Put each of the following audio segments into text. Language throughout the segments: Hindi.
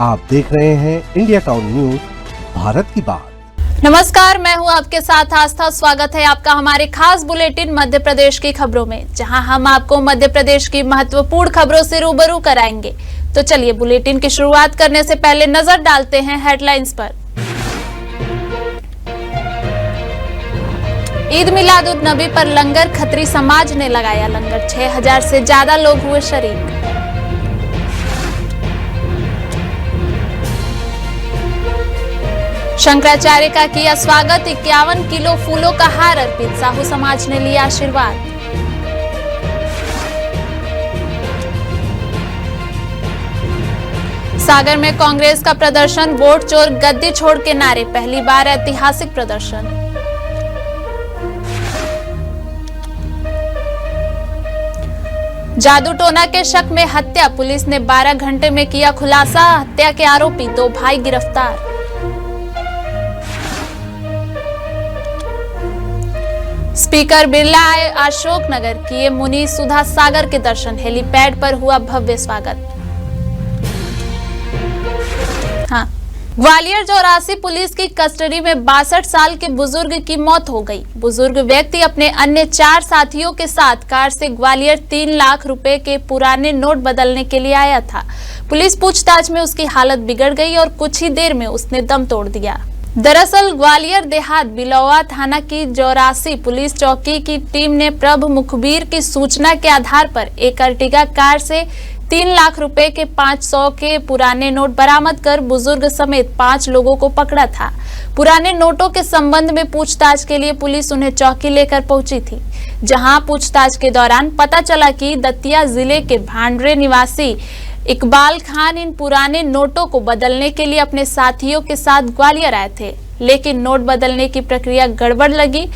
आप देख रहे हैं इंडिया टाउन न्यूज, भारत की बात। नमस्कार, मैं हूं आपके साथ आस्था। स्वागत है आपका हमारे खास बुलेटिन मध्य प्रदेश की खबरों में, जहां हम आपको मध्य प्रदेश की महत्वपूर्ण खबरों से रूबरू कराएंगे। तो चलिए बुलेटिन की शुरुआत करने से पहले नजर डालते हैं हेडलाइंस पर। ईद मिलाद उन नबी पर लंगर, खत्री समाज ने लगाया लंगर। 6000 से ज्यादा लोग हुए शरीक। शंकराचार्य का किया स्वागत, 51 किलो फूलों का हार अर्पित। साहू समाज ने लिया आशीर्वाद। सागर में कांग्रेस का प्रदर्शन, वोट चोर गद्दी छोड़ के नारे, पहली बार ऐतिहासिक प्रदर्शन। जादू टोना के शक में हत्या, पुलिस ने 12 घंटे में किया खुलासा। हत्या के आरोपी 2 भाई गिरफ्तार। स्पीकर बिरला आए अशोकनगर, किए मुनि सुधा सागर के दर्शन। हेलीपैड पर हुआ भव्य स्वागत। ग्वालियर चौरासी पुलिस की कस्टडी में 62 साल के बुजुर्ग की मौत हो गई। बुजुर्ग व्यक्ति अपने अन्य 4 साथियों के साथ कार से ग्वालियर 3 लाख रुपए के पुराने नोट बदलने के लिए आया था। पुलिस पूछताछ में उसकी हालत बिगड़ गई और कुछ ही देर में उसने दम तोड़ दिया। दरअसल ग्वालियर देहात बिलौआ थाना की चौरासी पुलिस चौकी की टीम ने प्रभ मुखबिर की सूचना के आधार पर एक अर्टिगा कार से 3 लाख रुपए के 500 के पुराने नोट बरामद कर बुजुर्ग समेत 5 लोगों को पकड़ा था। पुराने नोटों के संबंध में पूछताछ के लिए पुलिस उन्हें चौकी लेकर पहुंची थी, जहां पूछताछ के दौरान पता चला कि दतिया जिले के भांडरे निवासी इकबाल खान इन पुराने नोटों को बदलने के लिए अपने साथियों के साथ ग्वालियर आए थे, लेकिन नोट बदलने की प्रक्रिया गड़बड़ लगी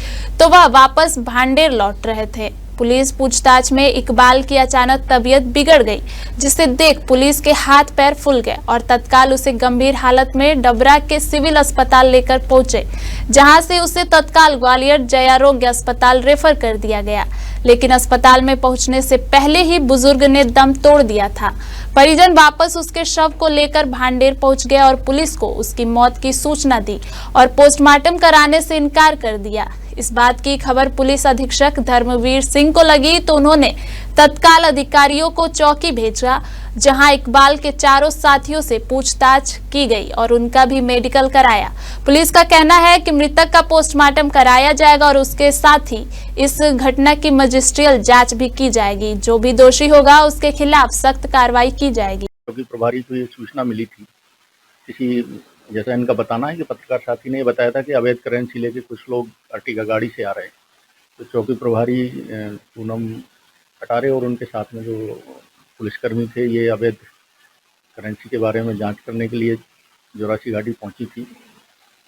तो वह वापस भांडेर लौट रहे थे। पुलिस पूछताछ में इकबाल की अचानक तबीयत बिगड़ गई, जिसे देख पुलिस के हाथ पैर फूल गए और तत्काल उसे गंभीर हालत में डबरा के सिविल अस्पताल लेकर पहुंचे, जहां से उसे तत्काल ग्वालियर जयारोग्य अस्पताल रेफर कर दिया गया। लेकिन अस्पताल में पहुंचने से पहले ही बुजुर्ग ने दम तोड़ दिया था। परिजन वापस उसके शव को लेकर भांडेर पहुंच गए और पुलिस को उसकी मौत की सूचना दी और पोस्टमार्टम कराने से इनकार कर दिया। इस बात की खबर पुलिस अधीक्षक धर्मवीर सिंह को लगी तो उन्होंने तत्काल अधिकारियों को चौकी भेजा, जहां इकबाल के 4 साथियों से पूछताछ की गई और उनका भी मेडिकल कराया। पुलिस का कहना है कि मृतक का पोस्टमार्टम कराया जाएगा और उसके साथ ही इस घटना की मजिस्ट्रियल जांच भी की जाएगी। जो भी दोषी होगा उसके खिलाफ सख्त कार्रवाई की जाएगी। क्योंकि प्रभारी को ये सूचना मिली थी, किसी जैसा इनका बताना है कि पत्रकार साथी ने बताया था कि अवैध करेंसी लेके कुछ लोग अर्टिगा गाड़ी से आ रहे हैं। तो चौकी प्रभारी पूनम कटारे और उनके साथ में जो पुलिसकर्मी थे, ये अवैध करेंसी के बारे में जांच करने के लिए चौरासी गाड़ी पहुंची थी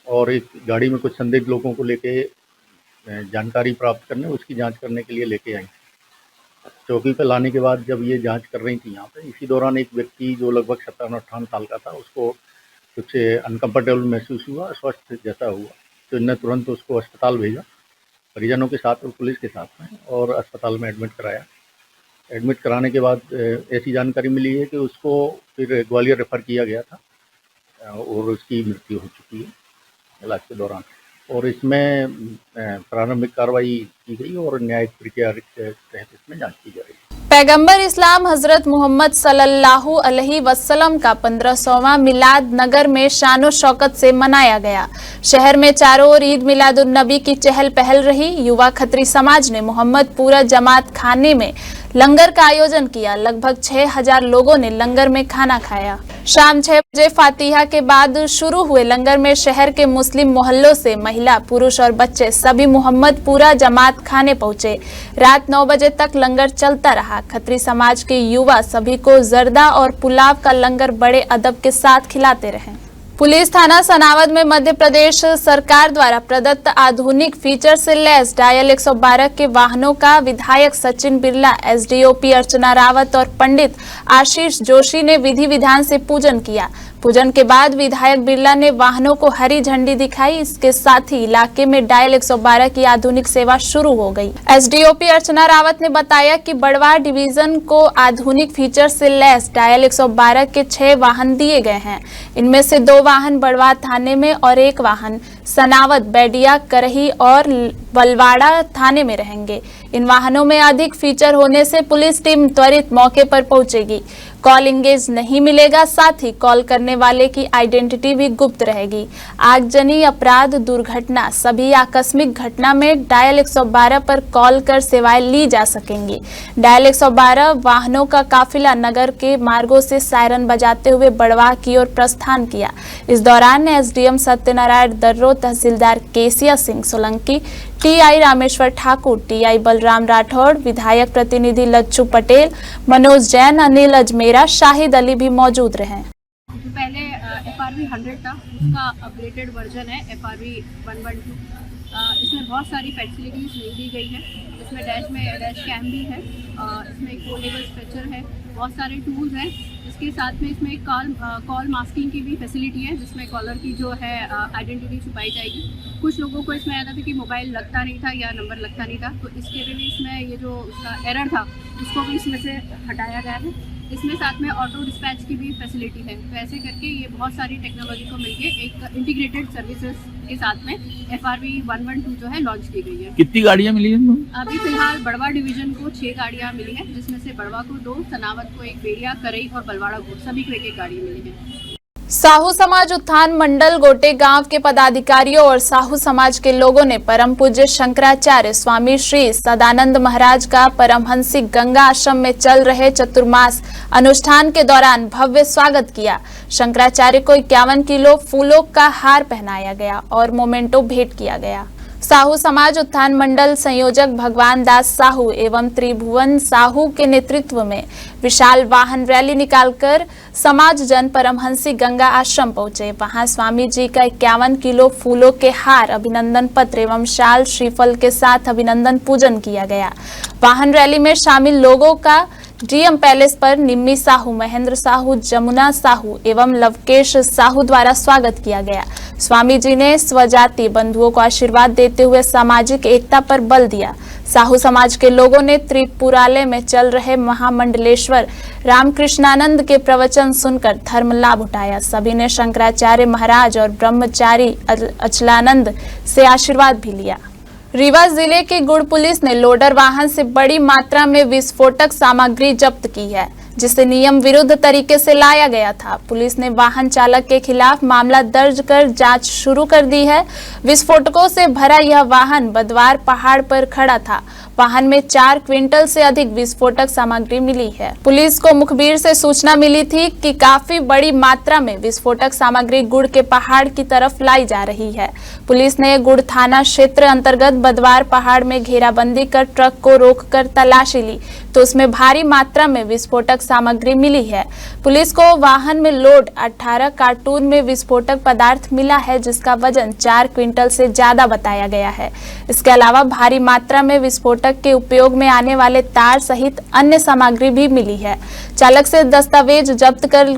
और एक गाड़ी में कुछ संदिग्ध लोगों को लेके जानकारी प्राप्त करने, उसकी जांच करने के लिए लेके आई। चौकी पर लाने के बाद जब ये जांच कर रही थी यहाँ पे, इसी दौरान एक व्यक्ति जो लगभग 57-58 साल का था, उसको कुछ अनकंफर्टेबल महसूस हुआ, अस्वस्थ जैसा हुआ, तो इन्होंने तुरंत उसको अस्पताल भेजा परिजनों के साथ और पुलिस के साथ में, और अस्पताल में एडमिट कराया। एडमिट कराने के बाद ऐसी जानकारी मिली है कि उसको फिर ग्वालियर रेफर किया गया था और उसकी मृत्यु हो चुकी है इलाज के दौरान। और इसमें प्रारंभिक कार्रवाई की गई और न्यायिक प्रक्रिया के तहत इसमें जाँच की जा रही है। पैगंबर इस्लाम हजरत मोहम्मद सल्लल्लाहु अलैहि वसल्लम का 1500वां मिलाद नगर में शानो शौकत से मनाया गया। शहर में चारों ओर ईद मिलाद उन नबी की चहल पहल रही। युवा खत्री समाज ने मोहम्मदपुरा जमात खाने में लंगर का आयोजन किया। लगभग 6000 लोगों ने लंगर में खाना खाया। शाम 6 बजे फातिहा के बाद शुरू हुए लंगर में शहर के मुस्लिम मोहल्लों से महिला, पुरुष और बच्चे सभी मोहम्मदपुरा जमात खाने पहुंचे। रात 9 बजे तक लंगर चलता रहा। खत्री समाज के युवा सभी को जर्दा और पुलाव का लंगर बड़े अदब के साथ खिलाते रहे। पुलिस थाना सनावद में मध्य प्रदेश सरकार द्वारा प्रदत्त आधुनिक फीचर से लैस डायल 112 के वाहनों का विधायक सचिन बिरला, एसडीओपी अर्चना रावत और पंडित आशीष जोशी ने विधि विधान से पूजन किया। पूजन के बाद विधायक बिरला ने वाहनों को हरी झंडी दिखाई। इसके साथ ही इलाके में डायल 112 की आधुनिक सेवा शुरू हो गई। एसडीओपी अर्चना रावत ने बताया कि बड़वाह डिवीजन को आधुनिक फीचर से लैस डायल 112 के 6 वाहन दिए गए हैं। इनमें से 2 वाहन बड़वाह थाने में और 1 वाहन सनावत, बैडिया, करही और बलवाड़ा थाने में रहेंगे। इन वाहनों में अधिक फीचर होने से पुलिस टीम त्वरित मौके पर पहुंचेगी। कॉल इंगेज नहीं मिलेगा, साथ ही कॉल करने वाले की आइडेंटिटी भी गुप्त रहेगी। आगजनी, अपराध, दुर्घटना, सभी आकस्मिक घटना में डायल 112 पर कॉल कर सेवाएं ली जा सकेंगी। डायल 112 वाहनों का काफिला नगर के मार्गों से सायरन बजाते हुए बड़वाह की ओर प्रस्थान किया। इस दौरान एसडीएम सत्यनारायण दर्रो, तहसीलदार केसिया सिंह सोलंकी, टीआई रामेश्वर ठाकुर, टीआई बलराम राठौड़, विधायक प्रतिनिधि लच्छू पटेल, मनोज जैन, अनिल अजमेरा, शाहिद अली भी मौजूद रहे। जो पहले FRV 100 था, उसका अपग्रेडेड वर्जन है FRV 112। इसमें बहुत सारी फैसिलिटीज़ दी गई है। इसमें डैश कैम भी है, इसमें एक फोल्डेबल स्ट्रेचर है, बहुत सारे टूल्स हैं। इसके साथ में इसमें कॉल मास्किंग की भी फैसिलिटी है, जिसमें कॉलर की जो है आइडेंटिटी छुपाई जाएगी। कुछ लोगों को इसमें आया था कि मोबाइल लगता नहीं था या नंबर लगता नहीं था, तो इसके लिए इसमें ये जो उसका एरर था उसको भी इसमें से हटाया गया है। इसमें साथ में ऑटो डिस्पैच की भी फैसिलिटी है। तो ऐसे करके ये बहुत सारी टेक्नोलॉजी को मिलके एक इंटीग्रेटेड सर्विसेज के साथ में FRV 112 जो है लॉन्च की गई है। कितनी गाड़ियाँ मिली हैं? अभी फिलहाल बड़वाह डिवीजन को 6 गाड़ियाँ मिली हैं, जिसमें से बड़वाह को 2, सनावत को 1, बेड़िया, करई और बलवाड़ा को सभी को 1-1 गाड़ी मिली है। साहू समाज उत्थान मंडल गोटे गांव के पदाधिकारियों और साहू समाज के लोगों ने परम पूज्य शंकराचार्य स्वामी श्री सदानंद महाराज का परमहंसी गंगा आश्रम में चल रहे चतुर्मास अनुष्ठान के दौरान भव्य स्वागत किया। शंकराचार्य को 51 किलो फूलों का हार पहनाया गया और मोमेंटो भेंट किया गया। साहू समाज उत्थान मंडल संयोजक भगवान दास साहू एवं त्रिभुवन साहू के नेतृत्व में विशाल वाहन रैली निकालकर समाज जन परमहंसी गंगा आश्रम पहुंचे। वहां स्वामी जी का 51 किलो फूलों के हार, अभिनंदन पत्र एवं शाल श्रीफल के साथ अभिनंदन पूजन किया गया। वाहन रैली में शामिल लोगों का डीएम पैलेस पर निम्मी साहू, महेंद्र साहू, जमुना साहू एवं लवकेश साहू द्वारा स्वागत किया गया। स्वामी जी ने स्वजाति बंधुओं को आशीर्वाद देते हुए सामाजिक एकता पर बल दिया। साहू समाज के लोगों ने त्रिपुरालय में चल रहे महामंडलेश्वर रामकृष्णानंद के प्रवचन सुनकर धर्म लाभ उठाया। सभी ने शंकराचार्य महाराज और ब्रह्मचारी अचलानंद से आशीर्वाद भी लिया। रीवा जिले की गुड़ पुलिस ने लोडर वाहन से बड़ी मात्रा में विस्फोटक सामग्री जब्त की है, जिसे नियम विरुद्ध तरीके से लाया गया था। पुलिस ने वाहन चालक के खिलाफ मामला दर्ज कर जांच शुरू कर दी है। विस्फोटकों से भरा यह वाहन बदवार पहाड़ पर खड़ा था। वाहन में 4 क्विंटल से अधिक विस्फोटक सामग्री मिली है। पुलिस को मुखबिर से सूचना मिली थी कि काफी बड़ी मात्रा में विस्फोटक सामग्री गुड़ के पहाड़ की तरफ लाई जा रही है। पुलिस ने गुड़ थाना क्षेत्र अंतर्गत बदवार पहाड़ में घेराबंदी कर ट्रक को रोककर तलाशी ली, तो उसमें भारी मात्रा में विस्फोटक सामग्री मिली है। पुलिस को वाहन में लोड 18 कार्टून में विस्फोटक पदार्थ मिला है, जिसका वजन 4 क्विंटल से ज्यादा बताया गया है। इसके अलावा भारी मात्रा में विस्फोटक के उपयोग में आने वाले तार सहित अन्य सामग्री भी मिली है। चालक से दस्तावेज जब्त कर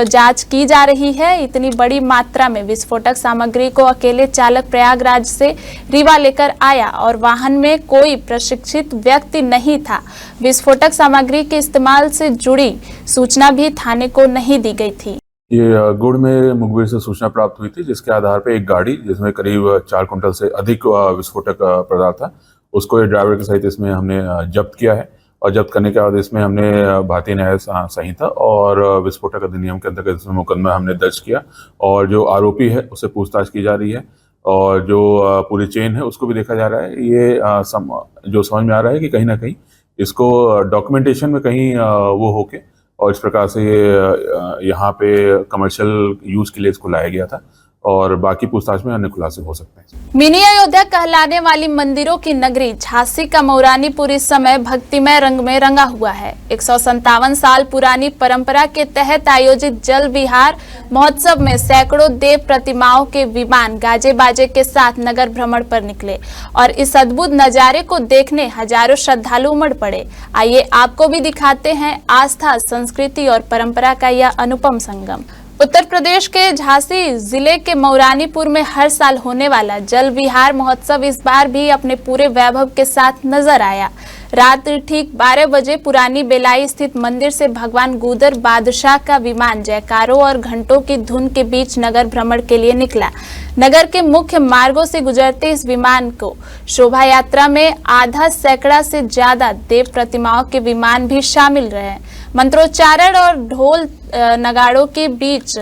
जांच की जा रही है। इतनी बड़ी मात्रा में विस्फोटक सामग्री को अकेले चालक प्रयागराज से रीवा लेकर आया और वाहन में कोई प्रशिक्षित व्यक्ति नहीं था। विस्फोटक सामग्री के इस्तेमाल से जुड़ी सूचना भी थाने को नहीं दी गई थी। ये गुड़ में मुखबिर से सूचना प्राप्त हुई थी, जिसके आधार पर एक गाड़ी जिसमें करीब 4 कुंटल से अधिक विस्फोटक पदार्थ था, उसको ये ड्राइवर के सहित इसमें हमने जब्त किया है। और जब्त करने के बाद इसमें हमने भारतीय न्याय संहिता और विस्फोटक अधिनियम के अंतर्गत इसमें मुकदमा हमने दर्ज किया और जो आरोपी है उससे पूछताछ की जा रही है और जो पूरी चेन है उसको भी देखा जा रहा है। ये जो समझ में आ रहा है कि कहीं ना कहीं इसको डॉक्यूमेंटेशन में कहीं वो होके और इस प्रकार से ये यहाँ पे कमर्शियल यूज के लिए इसको लाया गया था और बाकी पूछताछ में अन्य खुलासे हो सकते हैं। मिनी अयोध्या कहलाने वाली मंदिरों की नगरी झांसी का मौरानीपुर इस समय भक्तिमय रंग में रंगा हुआ है। 157 साल पुरानी परंपरा के तहत आयोजित जल विहार महोत्सव में सैकड़ों देव प्रतिमाओं के विमान गाजे बाजे के साथ नगर भ्रमण पर निकले और इस अद्भुत नजारे को देखने हजारों श्रद्धालु उमड़ पड़े। आइए आपको भी दिखाते हैं आस्था, संस्कृति और परंपरा का यह अनुपम संगम। उत्तर प्रदेश के झांसी जिले के मऊरानीपुर में हर साल होने वाला जल विहार महोत्सव इस बार भी अपने पूरे वैभव के साथ नजर आया। रात ठीक 12 बजे पुरानी बेलाई स्थित मंदिर से भगवान गुदर बादशाह का विमान जयकारों और घंटों की धुन के बीच नगर भ्रमण के लिए निकला। नगर के मुख्य मार्गों से गुजरते इस विमान को शोभा यात्रा में आधा सैकड़ा से ज्यादा देव प्रतिमाओं के विमान भी शामिल रहे। मंत्रोच्चारण और ढोल नगाड़ों के बीच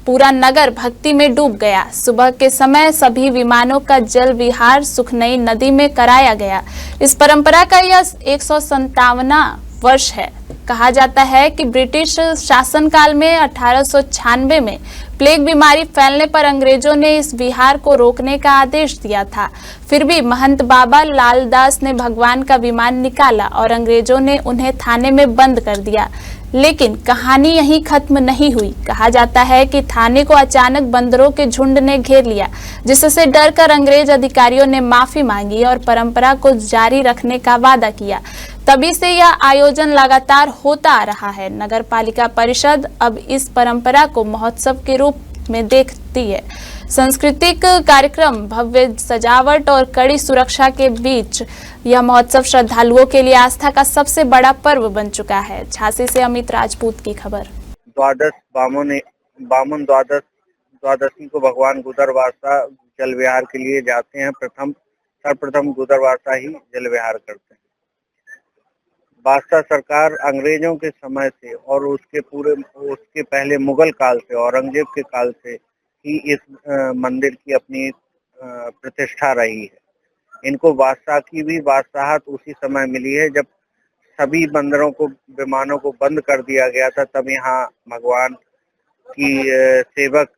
पूरा नगर भक्ति में डूब गया। सुबह के समय सभी विमानों का जल विहार सुखनई नदी में कराया गया। इस परंपरा का यह 157वां वर्ष है। कहा जाता है कि ब्रिटिश शासनकाल में 1896 में प्लेग बीमारी फैलने पर अंग्रेजों ने इस विहार को रोकने का आदेश दिया था। फिर भी महंत बाबा लालदास ने भगवान का विमान निकाला और अंग्रेजों ने उन्हें थाने में बंद कर दिया। लेकिन कहानी यहीं खत्म नहीं हुई। कहा जाता है कि थाने को अचानक बंदरों के झुंड ने घेर लिया, जिससे डरकर अंग्रेज अधिकारियों ने माफी मांगी और परंपरा को जारी रखने का वादा किया। तभी से यह आयोजन लगातार होता आ रहा है। नगर पालिका परिषद अब इस परंपरा को महोत्सव के रूप में देखती है। सांस्कृतिक कार्यक्रम, भव्य सजावट और कड़ी सुरक्षा के बीच यह महोत्सव श्रद्धालुओं के लिए आस्था का सबसे बड़ा पर्व बन चुका है। झांसी से अमित राजपूत की खबर। बामन द्वादशी को भगवान गुदर बादशाह जल विहार के लिए जाते हैं। सर्वप्रथम गुदर बादशाह ही जल विहार करते हैं। बादशाह सरकार अंग्रेजों के समय से और उसके पहले मुगल काल से, औरंगजेब के काल से ही इस मंदिर की अपनी प्रतिष्ठा रही है। इनको बादशाह की भी बादशाहत उसी समय मिली है जब सभी विमानों को बंद कर दिया गया था। तब यहाँ भगवान की सेवक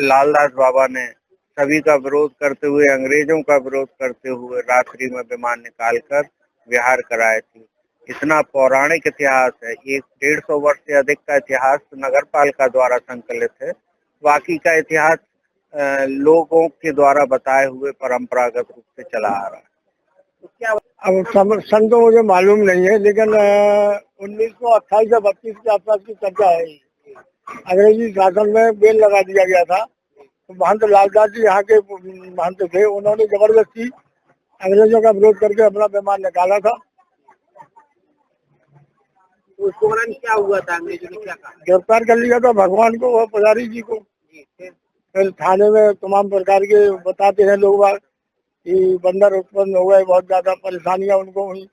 लालदास बाबा ने सभी का विरोध करते हुए, अंग्रेजों का विरोध करते हुए रात्रि में विमान निकालकर विहार कराए थे। इतना पौराणिक इतिहास है। 150 वर्ष से अधिक का इतिहास नगर पालिका द्वारा संकलित है। बाकी का इतिहास लोगों के द्वारा बताए हुए परंपरागत रूप से चला आ रहा है। तो क्या अब सन तो मुझे मालूम नहीं है, लेकिन 1928 या 32 के आसपास की चर्चा है। अंग्रेजी शासन में बेल लगा दिया गया था। तो महंत लालदास जी यहाँ के महंत थे। उन्होंने जबरदस्ती अंग्रेजों का विरोध करके अपना विमान निकाला था। उस दौरान क्या हुआ था? अंग्रेजों ने क्या कहा? गिरफ्तार कर लिया था भगवान को और पुजारी जी को। फिर थाने में तमाम प्रकार के बताते हैं लोग कि बंदर उत्पन्न हो गए, बहुत ज्यादा परेशानियां उनको हुई।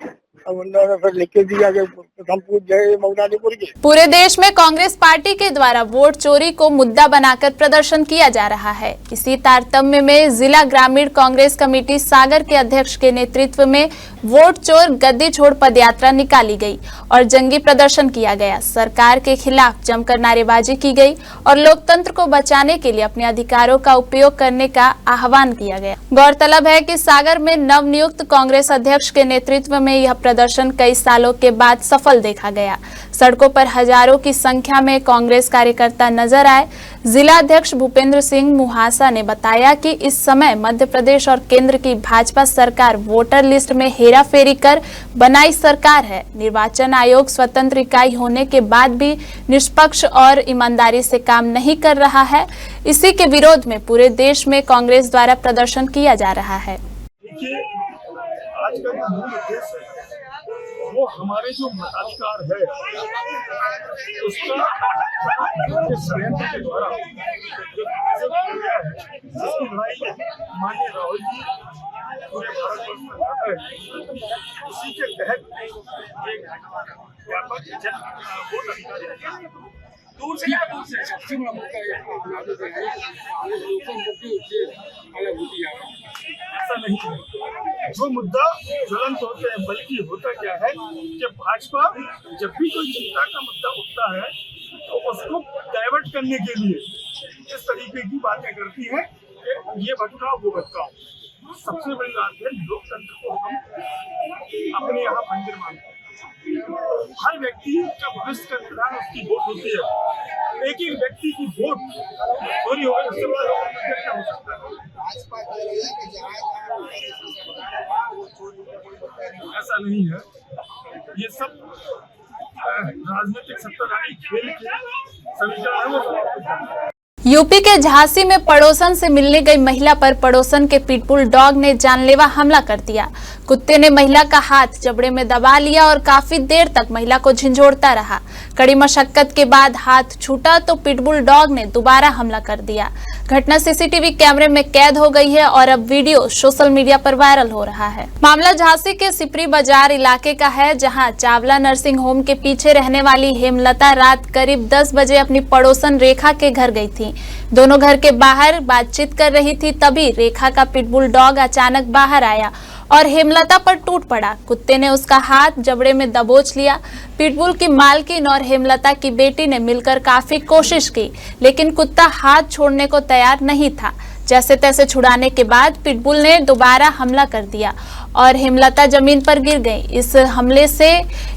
अब उन्होंने फिर लिख के दिया कि प्रथम पूज्य है मऊरानीपुर के। पूरे देश में कांग्रेस पार्टी के द्वारा वोट चोरी को मुद्दा बनाकर प्रदर्शन किया जा रहा है। इसी तारतम्य में जिला ग्रामीण कांग्रेस कमेटी सागर के अध्यक्ष के नेतृत्व में वोट चोर गद्दी छोड़ पदयात्रा निकाली गई और जंगी प्रदर्शन किया गया। सरकार के खिलाफ जमकर नारेबाजी की गई और लोकतंत्र को बचाने के लिए अपने अधिकारों का उपयोग करने का आह्वान किया गया। गौरतलब है कि सागर में नवनियुक्त कांग्रेस अध्यक्ष के नेतृत्व में यह प्रदर्शन कई सालों के बाद सफल देखा गया। सड़कों पर हजारों की संख्या में कांग्रेस कार्यकर्ता नजर आए। जिला अध्यक्ष भूपेंद्र सिंह मुहासा ने बताया कि इस समय मध्य प्रदेश और केंद्र की भाजपा सरकार वोटर लिस्ट में हेराफेरी कर बनाई सरकार है। निर्वाचन आयोग स्वतंत्र इकाई होने के बाद भी निष्पक्ष और ईमानदारी से काम नहीं कर रहा है। इसी के विरोध में पूरे देश में कांग्रेस द्वारा प्रदर्शन किया जा रहा है। आज का जो मूल उद्देश्य है वो हमारे जो मताधिकार है उसका षड्यंत्र के द्वारा जिसकी लड़ाई माननीय राहुल जी पूरे भारतवर्ष में लड़ रहे हैं, उसी के तहत एक व्यापक वोट अधिकार दूर से ऐसा नहीं है। जो मुद्दा ज्वलंत होते हैं, बल्कि होता क्या है कि भाजपा जब भी कोई चिंता का मुद्दा उठता है तो उसको डाइवर्ट करने के लिए इस तरीके की बातें करती है कि ये भटकाओ वो भटकाओ। सबसे बड़ी बात है, लोकतंत्र को हम अपने यहाँ मंदिर मानते हैं। हर व्यक्ति का भविष्य का निर्धारण उसकी वोट होती है। एक एक व्यक्ति की वोट चोरी हो गई, उससे बड़ा लोकतंत्र क्या हो सकता है? ऐसा नहीं है। ये सब राजनीतिक सत्ताधारी खेल के समीकरण है वो समाप्त है। यूपी के झांसी में पड़ोसन से मिलने गई महिला पर पड़ोसन के पिटबुल डॉग ने जानलेवा हमला कर दिया। कुत्ते ने महिला का हाथ जबड़े में दबा लिया और काफी देर तक महिला को झंझोड़ता रहा। कड़ी मशक्कत के बाद हाथ छूटा तो पिटबुल डॉग ने दोबारा हमला कर दिया। घटना सीसीटीवी कैमरे में कैद हो गई है और अब वीडियो सोशल मीडिया पर वायरल हो रहा है। मामला झांसी के सिपरी बाजार इलाके का है, जहां चावला नर्सिंग होम के पीछे रहने वाली हेमलता रात करीब 10 बजे अपनी पड़ोसन रेखा के घर गई थी। दोनों घर के बाहर बातचीत कर रही थी, तभी रेखा का पिटबुल डॉग अचानक बाहर आया और हेमलता पर टूट पड़ा। कुत्ते ने उसका हाथ जबड़े में दबोच लिया। पिटबुल की मालकिन और हेमलता की बेटी ने मिलकर काफी कोशिश की, लेकिन कुत्ता हाथ छोड़ने को तैयार नहीं था। जैसे तैसे छुड़ाने के बाद पिटबुल ने दोबारा हमला कर दिया और हेमलता जमीन पर गिर गई। इस हमले से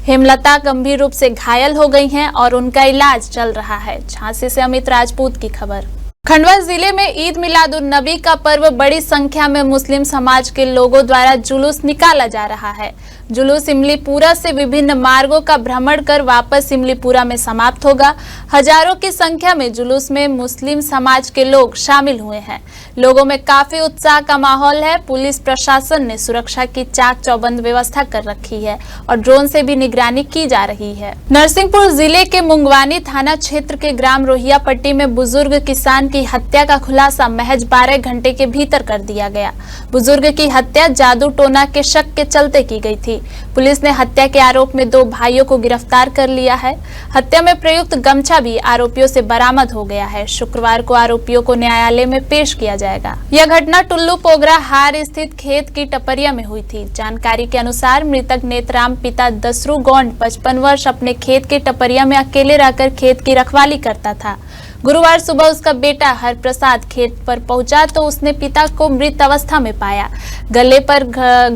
हेमलता गंभीर रूप से घायल हो गई हैं और उनका इलाज चल रहा है। झांसी से अमित राजपूत की खबर। खंडवा जिले में ईद मिलादुन नबी का पर्व बड़ी संख्या में मुस्लिम समाज के लोगों द्वारा जुलूस निकाला जा रहा है। जुलूस इमलीपुरा से विभिन्न मार्गों का भ्रमण कर वापस इमलीपुरा में समाप्त होगा। हजारों की संख्या में जुलूस में मुस्लिम समाज के लोग शामिल हुए हैं। लोगों में काफी उत्साह का माहौल है। पुलिस प्रशासन ने सुरक्षा की चाक चौबंद व्यवस्था कर रखी है और ड्रोन से भी निगरानी की जा रही है। नरसिंहपुर जिले के मुंगवानी थाना क्षेत्र के ग्राम रोहिया पट्टी में बुजुर्ग किसान की हत्या का खुलासा महज 12 घंटे के भीतर कर दिया गया। बुजुर्ग की हत्या जादू टोना के शक के चलते की गई थी। पुलिस ने हत्या के आरोप में 2 भाइयों को गिरफ्तार कर लिया है। हत्या में प्रयुक्त गमछा भी आरोपियों से बरामद हो गया है। शुक्रवार को आरोपियों को न्यायालय में पेश किया जाएगा। यह घटना टुल्लू पोगरा हार स्थित खेत की टपरिया में हुई थी। जानकारी के अनुसार मृतक नेतराम पिता दसरू गौंड 55 वर्ष अपने खेत के टपरिया में अकेले रहकर खेत की रखवाली करता था। गुरुवार सुबह उसका बेटा हरप्रसाद खेत पर पहुंचा तो उसने पिता को मृत अवस्था में पाया। गले पर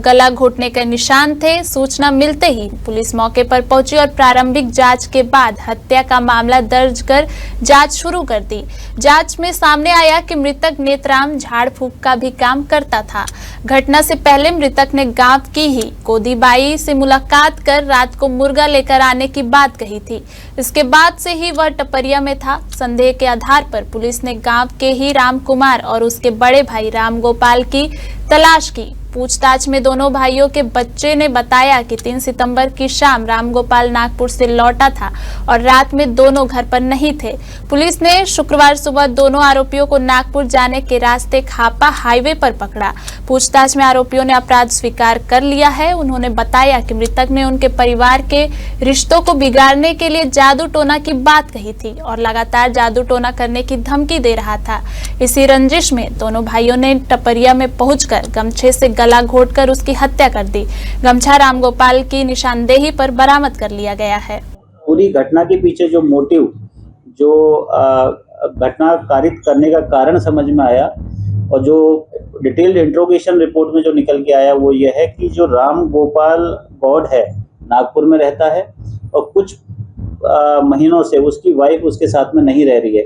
गला घोटने के निशान थे। सूचना मिलते ही पुलिस मौके पर पहुंची और प्रारंभिक जांच के बाद हत्या का मामला दर्ज कर जांच शुरू कर दी। जांच में सामने आया कि मृतक नेतराम झाड़ फूंक का भी काम करता था। घटना से पहले मृतक ने गांव की ही कोदीबाई से मुलाकात कर रात को मुर्गा लेकर आने की बात कही थी। इसके बाद से ही वह टपरिया में था। संदेह के आधार पर पुलिस ने गांव के ही राम कुमार और उसके बड़े भाई राम गोपाल की तलाश की। पूछताछ में दोनों भाइयों के बच्चे ने बताया कि 3 सितंबर की शाम राम गोपाल नागपुर से लौटा था और रात में दोनों घर पर नहीं थे। पुलिस ने शुक्रवार सुबह दोनों आरोपियों को नागपुर जाने के रास्ते खापा हाईवे पर पकड़ा। पूछताछ में आरोपियों ने अपराध स्वीकार कर लिया है। उन्होंने बताया कि मृतक ने उनके परिवार के रिश्तों को बिगाड़ने के लिए जादू टोना की बात कही थी और लगातार जादू टोना करने की धमकी दे रहा था। इसी रंजिश में दोनों भाइयों ने टपरिया में पहुंचकर गमछे से गला घोटकर उसकी हत्या कर दी। गमछा राम गोपाल की निशानदेही पर बरामद कर लिया गया है। पूरी घटना के पीछे जो मोटिव, जो घटना कारित करने का कारण समझ में आया और जो डिटेल्ड इंट्रोगेशन रिपोर्ट में जो निकल के आया वो ये है कि जो राम गोपाल गौड है नागपुर में रहता है और कुछ महीनों से उसकी वाइफ उसके साथ में नहीं रह रही है।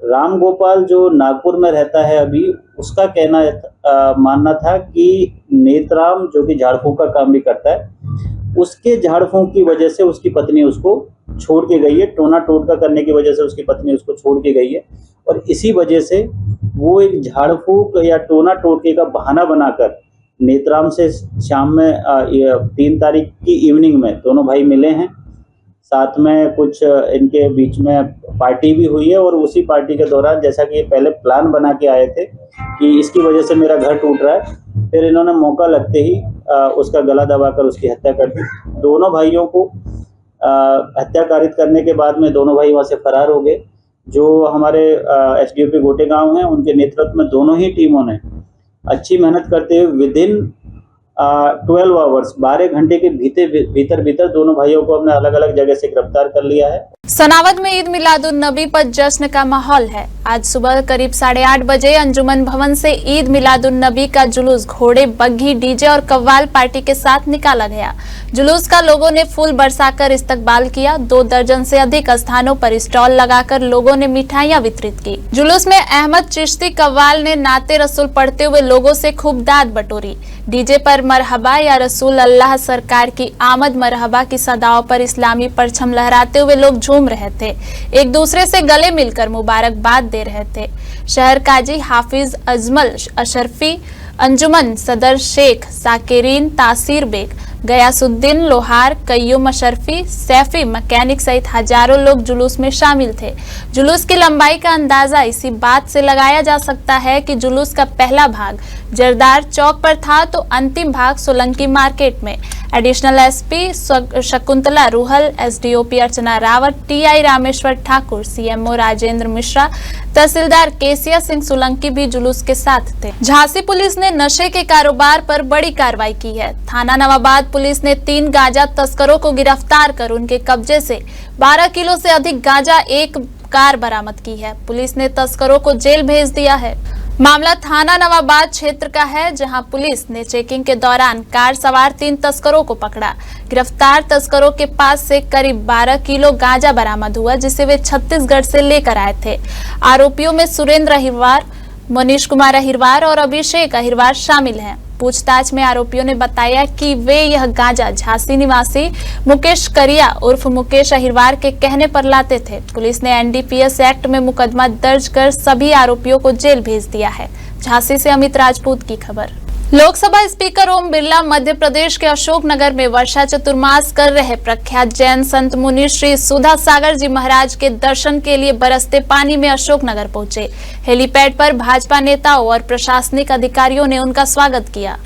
राम गोपाल जो नागपुर में रहता है अभी, उसका कहना मानना था कि नेतराम जो कि झाड़ फूंक का काम भी करता है, उसके झाड़ फूंक की वजह से उसकी पत्नी उसको छोड़ के गई है। टोना टोटका करने की वजह से उसकी पत्नी उसको छोड़ के गई है और इसी वजह से वो एक झाड़ फूंक या टोना टोटके का बहाना बनाकर नेतराम से शाम में 3 तारीख की इवनिंग में दोनों भाई मिले हैं। साथ में कुछ इनके बीच में पार्टी भी हुई है और उसी पार्टी के दौरान जैसा कि ये पहले प्लान बना के आए थे कि इसकी वजह से मेरा घर टूट रहा है, फिर इन्होंने मौका लगते ही उसका गला दबाकर उसकी हत्या कर दी। दोनों भाइयों को हत्या कारित करने के बाद में दोनों भाई वहाँ से फरार हो गए। जो हमारे एसडीओपी गोटे गांव हैं, उनके नेतृत्व में दोनों ही टीमों ने अच्छी मेहनत करते हुए विदिन 12 आवर्स 12 घंटे के भीतर दोनों भाइयों को अपने अलग अलग जगह से गिरफ्तार कर लिया है। सनावद में ईद मिलादुन नबी पर जश्न का माहौल है। आज सुबह करीब 8:30 बजे अंजुमन भवन से ईद मिलादुन नबी का जुलूस घोड़े, बग्घी, डीजे और कव्वाल पार्टी के साथ निकाला गया। जुलूस का लोगों ने फूल बरसाकर इस्तकबाल किया। 2 दर्जन से अधिक स्थानों पर स्टॉल लगाकर लोगों ने मिठाइयां वितरित की। जुलूस में अहमद चिश्ती कव्वाल ने नाते रसूल पढ़ते हुए लोगों से खूब दाद बटोरी। डीजे पर मरहबा या रसूल अल्लाह सरकार की आमद मरहबा की सदाओं पर इस्लामी परचम लहराते हुए लोग झूम घूम रहे थे, एक दूसरे से गले मिलकर मुबारकबाद दे रहे थे। शहर काजी हाफिज अजमल अशरफी, अंजुमन सदर शेख साकिरीन तासीर बेग, गयासुद्दीन लोहार, कय्यूम अशरफी, सैफी मैकेनिक सहित हजारों लोग जुलूस में शामिल थे। जुलूस की लंबाई का अंदाजा इसी बात से लगाया जा सकता है कि जुलूस का पहला भाग जरदार चौक पर था तो अंतिम भाग सोलंकी मार्केट में। एडिशनल एसपी शकुंतला रूहल, एसडीओपी अर्चना रावत, टीआई रामेश्वर ठाकुर, सीएमओ राजेंद्र मिश्रा, तहसीलदार केसिया सिंह सोलंकी भी जुलूस के साथ थे। झांसी पुलिस ने नशे के कारोबार पर बड़ी कार्रवाई की है। थाना नवाबाद पुलिस ने 3 गांजा तस्करों को गिरफ्तार कर उनके कब्जे से 12 किलो से अधिक गांजा एक कार बरामद की है। पुलिस ने तस्करों को जेल भेज दिया है। मामला थाना नवाबाद क्षेत्र का है, जहां पुलिस ने चेकिंग के दौरान कार सवार 3 तस्करों को पकड़ा। गिरफ्तार तस्करों के पास से करीब 12 किलो गांजा बरामद हुआ, जिसे वे छत्तीसगढ़ से लेकर आए थे। आरोपियों में सुरेंद्र अहिरवार, मनीष कुमार अहिरवार और अभिषेक अहिरवार शामिल हैं। पूछताछ में आरोपियों ने बताया कि वे यह गांजा झांसी निवासी मुकेश करिया उर्फ मुकेश अहिरवार के कहने पर लाते थे। पुलिस ने एनडीपीएस एक्ट में मुकदमा दर्ज कर सभी आरोपियों को जेल भेज दिया है। झांसी से अमित राजपूत की खबर। लोकसभा स्पीकर ओम बिरला मध्य प्रदेश के अशोकनगर में वर्षा चतुर्मास कर रहे प्रख्यात जैन संत मुनि श्री सुधा सागर जी महाराज के दर्शन के लिए बरसते पानी में अशोकनगर पहुंचे। हेलीपैड पर भाजपा नेताओं और प्रशासनिक अधिकारियों ने उनका स्वागत किया।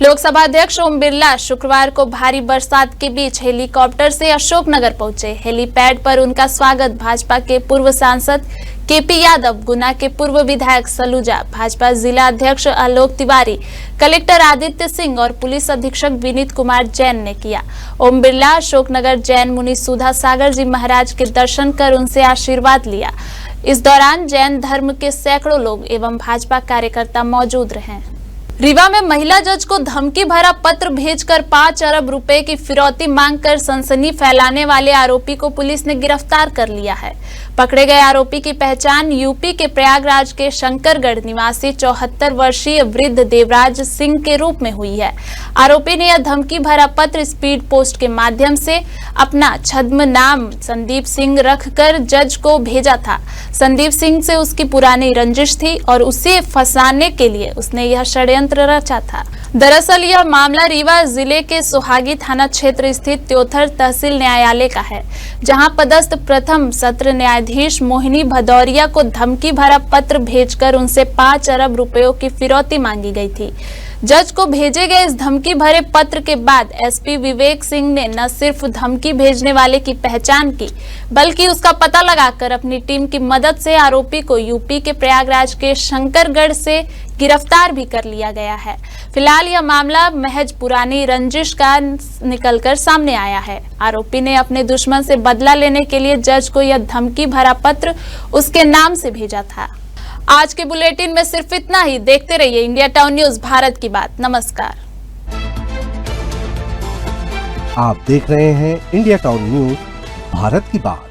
लोकसभा अध्यक्ष ओम बिरला शुक्रवार को भारी बरसात के बीच हेलीकॉप्टर से अशोकनगर पहुंचे। हेलीपैड पर उनका स्वागत भाजपा के पूर्व सांसद केपी यादव, गुना के पूर्व विधायक सलूजा, भाजपा जिला अध्यक्ष आलोक तिवारी, कलेक्टर आदित्य सिंह और पुलिस अधीक्षक विनीत कुमार जैन ने किया। ओम बिरला अशोकनगर जैन मुनि सुधा सागर जी महाराज के दर्शन कर उनसे आशीर्वाद लिया। इस दौरान जैन धर्म के सैकड़ों लोग एवं भाजपा कार्यकर्ता मौजूद रहे। रीवा में महिला जज को धमकी भरा पत्र भेजकर 5 अरब रुपए की फिरौती मांगकर सनसनी फैलाने वाले आरोपी को पुलिस ने गिरफ्तार कर लिया है। पकड़े गए आरोपी की पहचान यूपी के प्रयागराज के शंकरगढ़ निवासी 74 वर्षीय वृद्ध देवराज सिंह के रूप में हुई है। आरोपी ने यह धमकी भरा पत्र स्पीड पोस्ट के माध्यम से अपना छद्म नाम संदीप सिंह रखकर जज को भेजा था। संदीप सिंह से उसकी पुरानी रंजिश थी और उसे फंसाने के लिए उसने यह षड्यंत्र रचा था। दरअसल यह मामला रीवा जिले के सोहागी थाना क्षेत्र स्थित त्योथर तहसील न्यायालय का है, जहां पदस्थ प्रथम सत्र न्यायाधीश मोहिनी भदौरिया को धमकी भरा पत्र भेजकर उनसे 5 अरब रुपयों की फिरौती मांगी गई थी। जज को भेजे गए इस धमकी भरे पत्र के बाद एसपी विवेक सिंह ने न सिर्फ धमकी भेजने वाले की पहचान की, बल्कि उसका पता लगाकर अपनी टीम की मदद से आरोपी को यूपी के प्रयागराज के शंकरगढ़ से गिरफ्तार भी कर लिया गया है। फिलहाल यह मामला महज पुरानी रंजिश का निकलकर सामने आया है। आरोपी ने अपने दुश्मन से बदला लेने के लिए जज को यह धमकी भरा पत्र उसके नाम से भेजा था। आज के बुलेटिन में सिर्फ इतना ही। देखते रहिए इंडिया टाउन न्यूज, भारत की बात। नमस्कार। आप देख रहे हैं इंडिया टाउन न्यूज, भारत की बात।